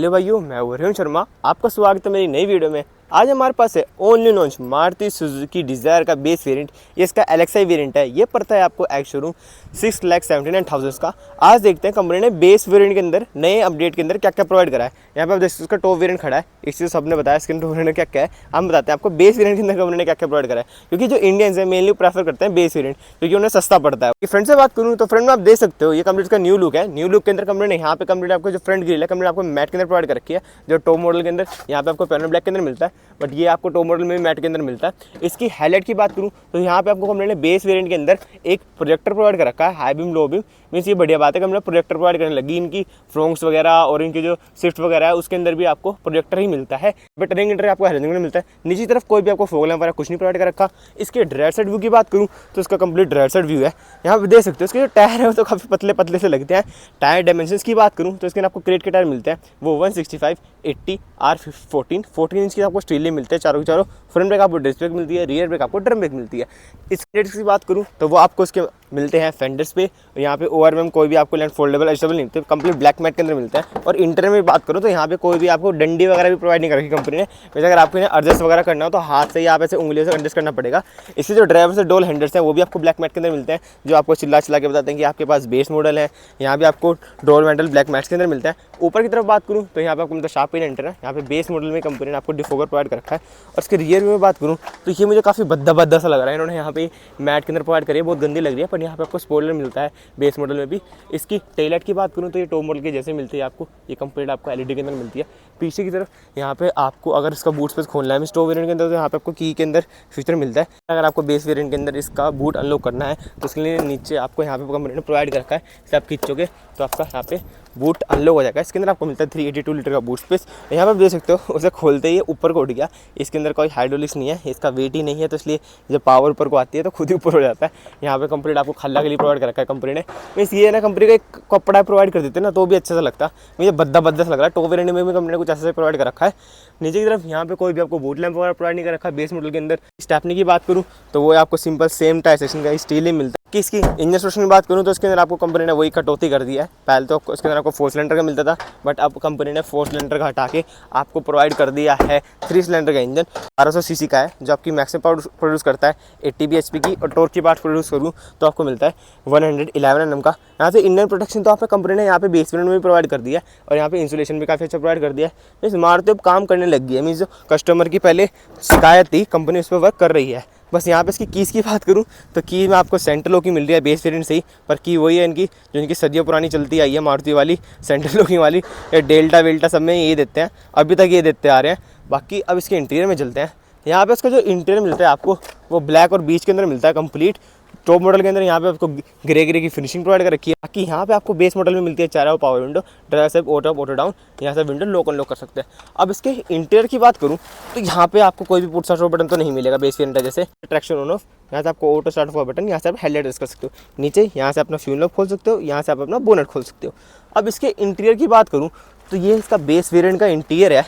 Hello भाइयों, मैं वरुण शर्मा। आपका स्वागत है मेरी नई वीडियो में। आज हमारे पास है only launch Maruti Suzuki desire का बेस वेरिएंट। ये इसका एलएक्सआई वेरिएंट है। ये पड़ता है आपको एक्स शोरूम 6,79,000 का। आज देखते हैं कंपनी ने बेस वेरिएंट के अंदर नए अपडेट के अंदर क्या क्या प्रोवाइड करा है। यहाँ पे आप देख सकते हो उसका टॉप वेरिएंट खड़ा है। इस चीज़ सबने बताया इसके अंदर वेरिएंट क्या क्या है। हम बताते हैं आपको बेस वेरिएंट के अंदर कंपनी ने क्या क्या प्रोवाइड करा है, क्योंकि जो इंडियंस है मेनली प्रेफर करते हैं बेस वेरिएंट, क्योंकि उन्हें सस्ता पड़ता है। फ्रंट से बात करूँ तो फ्रंट में आप देख सकते हो ये कंप्लीट का न्यू लुक है। न्यू लुक के अंदर कंपनी ने यहाँ पे कंप्लीट आपको जो फ्रंट ग्रिल है कंपनी आपको मैट के अंदर प्रोवाइड कर रखी है। जो टॉप मॉडल के अंदर यहाँ पे आपको पैनल ब्लैक के अंदर मिलता है, बट ये आपको टॉप मॉडल में भी मैट के अंदर मिलता है। इसकी हाईलाइट की बात करूँ तो यहाँ पे आपको कंपनी ने बेस वेरिएंट के अंदर एक प्रोजेक्टर प्रोवाइड कर रखा है, high beam low beam. Means ये बढ़िया बात है कि हमने प्रोजेक्टर प्रोवाइड करने लगी। इनकी फ्रोंक्स वगैरह और इनकी जो स्विफ्ट वगैरह है उसके अंदर भी आपको प्रोजेक्टर ही मिलता है, बट रनिंग इंटर आपको हेलोजन में मिलता है। नीचे तरफ कोई भी आपको फॉग लैंप वगैरह कुछ नहीं प्रोवाइड कर रखा। इसके ड्राइवर साइड व्यू की बात करूँ तो इसका कंप्लीट ड्राइवर साइड व्यू है। यहाँ पे देख सकते हो इसके जो टायर है वो तो काफ़ी पतले पतले से लगते हैं। टायर डायमेंशंस की बात करूँ तो इसके आपको क्रेट के टायर मिलते हैं, वो 165 80 R14 इंच की आपको स्टील मिलते हैं चारों के चारों। फ्रंट ब्रेक आपको डिस्क ब्रेक मिलती है, रियर ब्रेक आपको ड्रम ब्रेक मिलती है। इस प्लेट्स की बात करूँ तो वो आपको इसके मिलते हैं फेंडर्स पे। यहाँ पे ओआरएम कोई भी आपको लैंड फोल्डेबल एडजस्टेबल नहीं मिलते, कंप्लीट ब्लैक मैट के अंदर मिलता है। और इंटरनल में बात करूँ तो यहाँ पे कोई भी आपको डंडी वगैरह भी प्रोवाइड नहीं कर रखी कंपनी ने। वैसे अगर आपको इन्हें एडजस्ट वगैरह करना हो तो हाथ से ही आप ऐसे उंगलियों से एडजस्ट करना पड़ेगा। इससे जो ड्राइवर से डोल हैंडल्स हैं वो भी आपको ब्लैक मैट के अंदर मिलते हैं, जो आपको चिल्ला चिल्ला के बताते हैं कि आपके पास बेस मॉडल है। यहाँ भी आपको डोल हैंडल ब्लैक मैट्स के अंदर मिलता है। ऊपर की तरफ बात करूँ तो यहाँ पे आपको मिलता है शार्प इन एंटर है। यहाँ पे बेस मॉडल में कंपनी ने आपको डिफोगर प्रोवाइड कर रखा है। और इसके रियर में बात करूँ तो ये मुझे काफ़ी भद्दा सा लग रहा है। इन्होंने यहाँ पे मैट के अंदर प्रोवाइड करी है, बहुत गंदी लग रही है, पर यहाँ पे आपको स्पॉइलर मिलता है बेस मॉडल में भी। इसकी टेल लाइट की बात करूँ तो ये टॉप मॉडल के जैसे मिलती है आपको। ये कंप्लीट आपको एलईडी के अंदर मिलती है। पीछे की तरफ यहाँ पे आपको अगर इसका बूट स्पेस खोलना है टॉप वेरिएंट के अंदर तो यहाँ पे आपको की के अंदर फीचर मिलता है। अगर आपको बेस वेरिएंट के अंदर इसका बूट अनलॉक करना है तो उसके लिए नीचे आपको यहाँ पे कंपनी ने प्रोवाइड कर रखा है। इसे आप खींचोगे तो आपका यहाँ पे बूट अनलॉक हो जाएगा। इसके अंदर आपको मिलता है 382 लीटर का बूट स्पेस। यहाँ पर आप देख सकते हो उसे खोलते ही ऊपर को उठ गया। इसके अंदर कोई हाइड्रोलिक्स नहीं है, इसका वेट ही नहीं है, तो इसलिए जब पावर ऊपर को आती है तो खुद ही ऊपर हो जाता है। यहाँ पे कंप्लीट आपको खल्ला के लिए प्रोवाइड कर रखा है कंपनी ने। मीन्स ये ना कंपनी का एक कपड़ा प्रोवाइड कर देते हैं ना तो भी अच्छा सा लगता है। मुझे भद्दा सा लग रहा है। टॉप वेरिएंट में भी कंपनी ने कुछ ऐसा से प्रोवाइड कर रखा है। नीचे की तरफ यहाँ पे कोई भी आपको बूट लैंप वगैरह प्रोवाइड नहीं कर रखा है। बेस मॉडल के अंदर स्टेपनी की बात करूँ तो वो आपको सिंपल सेम टायर सेक्शन का स्टील ही मिलता है। कि इसकी इंजन सॉल्यूशन की बात करूँ तो इसके अंदर आपको कंपनी ने वही कटौती कर दिया है। पहले तो इसके अंदर आपको 4 सिलेंडर का मिलता था, बट अब कंपनी ने 4 सिलेंडर का हटा के आपको प्रोवाइड कर दिया है 3 सिलेंडर का इंजन 1200 सीसी का है, जो आपकी मैक्सिमम पावर प्रोड्यूस करता है 80 bhp की। और टॉर्क की बात प्रोड्यूस करूँ तो आपको मिलता है 111 Nm का। यहाँ से इंडियन प्रोटेक्शन तो आपको कंपनी ने यहाँ पे बेस वेरिएंट में भी प्रोवाइड कर दिया है, और यहाँ पे इंसुलेशन भी काफ़ी अच्छा प्रोवाइड कर दिया है। मीन्स मारुति अब काम करने लग गई है। मीन्स जो कस्टमर की पहले शिकायत थी कंपनी उस पर वर्क कर रही है। बस यहाँ पे इसकी कीज़ की बात करूँ तो की में आपको सेंट्रल लॉक की मिल रही है बेस वेरिएंट से ही, पर की वही है इनकी जो इनकी सदियों पुरानी चलती आई है मारुति वाली सेंट्रल लॉकिंग वाली। ये डेल्टा वेल्टा सब में ये देते हैं, अभी तक ये देते आ रहे हैं। बाकी अब इसके इंटीरियर में चलते हैं। यहाँ पे इसका जो इंटीरियर मिलता है आपको वो ब्लैक और बीच के अंदर मिलता है कंप्लीट। टॉप मॉडल के अंदर यहाँ पे आपको ग्रे की फिनिशिंग प्रोवाइड कर रखी है। बाकी यहाँ पे आपको बेस मॉडल में मिलती है 4 power window, driver side auto up auto down. यहाँ से विंडो लॉक अनलॉक कर सकते हैं। अब इसके इंटीरियर की बात करूँ तो यहाँ पे आपको कोई भी पुट स्टार्ट बटन तो नहीं मिलेगा बेस वेरिएंट जैसे। ट्रैक्शन ऑन ऑफ, यहाँ से आपको ऑटो स्टार्ट हुआ बटन, यहाँ से आप हेडलाइट एडजस्ट कर सकते हो। नीचे यहाँ से अपना फ्यूल लॉक खोल सकते हो, यहाँ से आप अपना बोनट खोल सकते हो। अब इसके इंटीरियर की बात करूँ तो ये इसका बेस वेरिएंट का इंटीरियर है।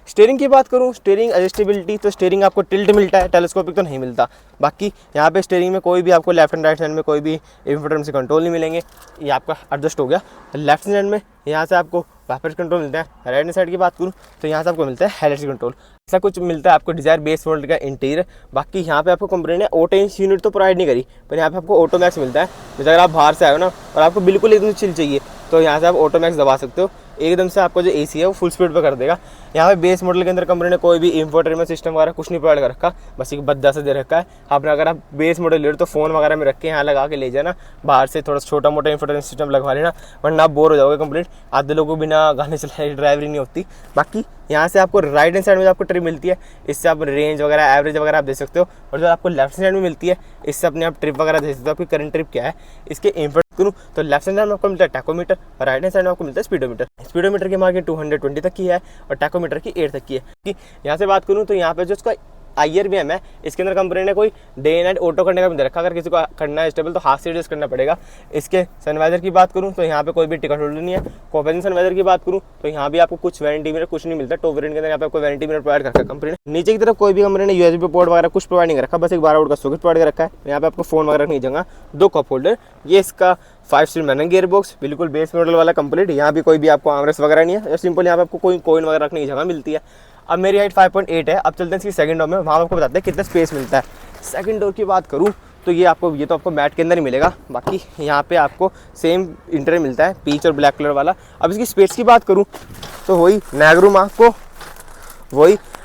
स्टीयरिंग की बात करूँ, स्टीयरिंग एडजस्टेबिलिटी तो स्टीयरिंग आपको टिल्ट मिलता है, टेलीस्कोपिक तो नहीं मिलता। बाकी यहाँ पे स्टीयरिंग में कोई भी आपको लेफ्ट एंड राइट हैंड में कोई भी इंफोटेनमेंट से कंट्रोल नहीं मिलेंगे। ये आपका एडजस्ट हो गया। लेफ्ट हैंड में यहाँ से आपको वाइपर कंट्रोल मिलता है। राइट हैंड साइड की बात करूँ तो यहाँ से आपको मिलता है हेडलाइट कंट्रोल। ऐसा कुछ मिलता है आपको डिज़ायर बेस मॉडल का इंटीरियर। बाकी यहाँ पे आपको कंपनी ने ऑटो इंच यूनिट तो प्रोवाइड नहीं करी, पर यहाँ पे आपको ऑटो मैक्स मिलता है। जैसे अगर आप बाहर से आए हो ना और आपको बिल्कुल एकदम चिल चाहिए तो यहाँ से आप ऑटो मैक्स दबा सकते हो, एकदम से आपको जो एसी है वो फुल स्पीड पे कर देगा। यहाँ पे बेस मॉडल के अंदर कंपनी ने कोई भी इंफोटेनमेंट सिस्टम वगैरह कुछ नहीं प्रोवाइड कर रखा, बस एक भद्दा सा दे रखा है। आपने अगर आप बेस मॉडल ले लो तो फ़ोन वगैरह में रख के यहाँ लगा के ले जाना, बाहर से थोड़ा छोटा मोटा इंफोटेनमेंट सिस्टम लगवा लेना, वरना आप बोर हो जाओगे कंप्लीट। आधे लोगों को बिना गाने चलाए ड्राइवरी नहीं होती। बाकी यहाँ से आपको राइट हैंड साइड में आपको ट्रिप मिलती है, इससे आप रेंज वगैरह एवरेज वगैरह आप दे सकते हो। और जो आपको लेफ्ट साइड में मिलती है इससे अपने आप ट्रिप वगैरह दे सकते हो, आपकी करंट ट्रिप क्या है। इसके इंफोटेनमेंट करूँ तो लेफ्ट साइड में आपको मिलता है टैकोमीटर और राइट हैंड साइड में आपको मिलता है स्पीडोमीटर। स्पीडोमीटर की मार्केट 220 तक की है और टैकोमीटर की 8 तक की है। यहाँ से बात करूँ तो यहाँ पे जो इसका IRBM है इसके अंदर कंपनी ने कोई डे नाइट ऑटो करने का भी दे रखा। अगर किसी को करना है स्टेबल तो हाथ से एडजस्ट करना पड़ेगा। इसके सनवाइजर की बात करूँ तो यहाँ पे कोई भी टिकट होल्डर नहीं है। कॉम्पेंसन सनवाइजर की बात करूँ तो यहाँ भी आपको कुछ वारंटी मिरर कुछ नहीं मिलता। टॉप वेरिएंट के अंदर यहाँ पे कोई वारंटी मिरर प्रोवाइड कर रखा है कंपनी ने। नीचे की तरफ कोई भी कंपनी ने USB पोर्ट वगैरह कुछ प्रोवाइड नहीं कर रखा, बस एक 12 वोल्ट का सॉकेट प्रोवाइड कर रखा है। यहाँ पे आपको फोन वगैरह नहीं जगह 2 कप होल्डर। ये इसका 5 स्पीड मैनुअल गियर बॉक्स, बिल्कुल बेस मॉडल वाला कंप्लीट। यहाँ भी कोई भी आपको आर्मरेस्ट वगैरह नहीं है, या सिंपल यहाँ पे आपको कोई कॉइन वगैरह रखने की जगह मिलती है। अब मेरी हाइट 5.8 है। अब चलते हैं इसकी सेकंड डोर में, वहाँ आपको बताते हैं कितना स्पेस मिलता है। सेकंड डोर की बात करूँ तो ये तो आपको मैट के अंदर ही मिलेगा। बाकी यहाँ पे आपको सेम इंटीरियर मिलता है, पीच और ब्लैक कलर वाला। अब इसकी स्पेस की बात करूँ तो वही नेगरूम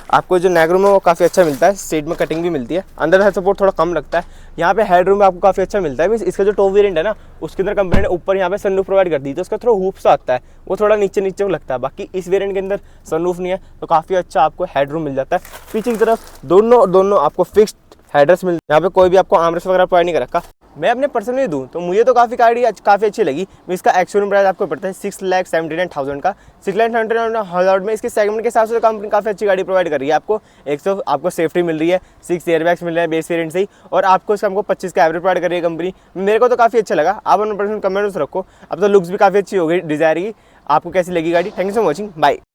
आपको जो नेगरूम है वो काफ़ी अच्छा मिलता है। साइड में कटिंग भी मिलती है, अंदर हेड सपोर्ट थोड़ा कम लगता है। यहाँ पे हेड रूम आपको काफ़ी अच्छा मिलता है। मीन्स इसका जो टॉप वेरिएंट है ना, उसके अंदर कंपनी ने ऊपर यहाँ पे सनरूफ प्रोवाइड कर दी, तो उसका थोड़ा हुप सा आता है, वो थोड़ा नीचे नीचे को लगता है। बाकी इस वेरिएंट के अंदर सनरूफ नहीं है, तो काफ़ी अच्छा आपको हेड रूम मिल जाता है। पीछे की तरफ दोनों आपको फिक्स्ड हेडर्स मिल, यहाँ पे कोई भी आपको आर्मरेस्ट वगैरह प्रोवाइड नहीं कर रखा। मैं अपने पर्सनली दूँ तो मुझे तो काफ़ी गाड़ी काफ़ी अच्छी लगी। इसका एक्चुअल प्राइस आपको पड़ता है 6,79,000 का। 6,79,000 में इसके सेगमेंट के हिसाब से कंपनी काफ़ी अच्छी गाड़ी प्रोवाइड कर रही है आपको। आपको सेफ्टी मिल रही है, 6 एयरबैग्स मिल रहे हैं बेस वेरिएंट से ही, और आपको इसका 25 का एवरेज प्रोवाइड कर रही है कंपनी। मेरे को तो काफ़ी अच्छा लगा। आप अपना पर्सनल कमेंट्स रखो। अब तो लुक्स भी काफ़ी अच्छी हो गई डिज़ायर की। आपको कैसी लगी गाड़ी? Thank you so watching, bye.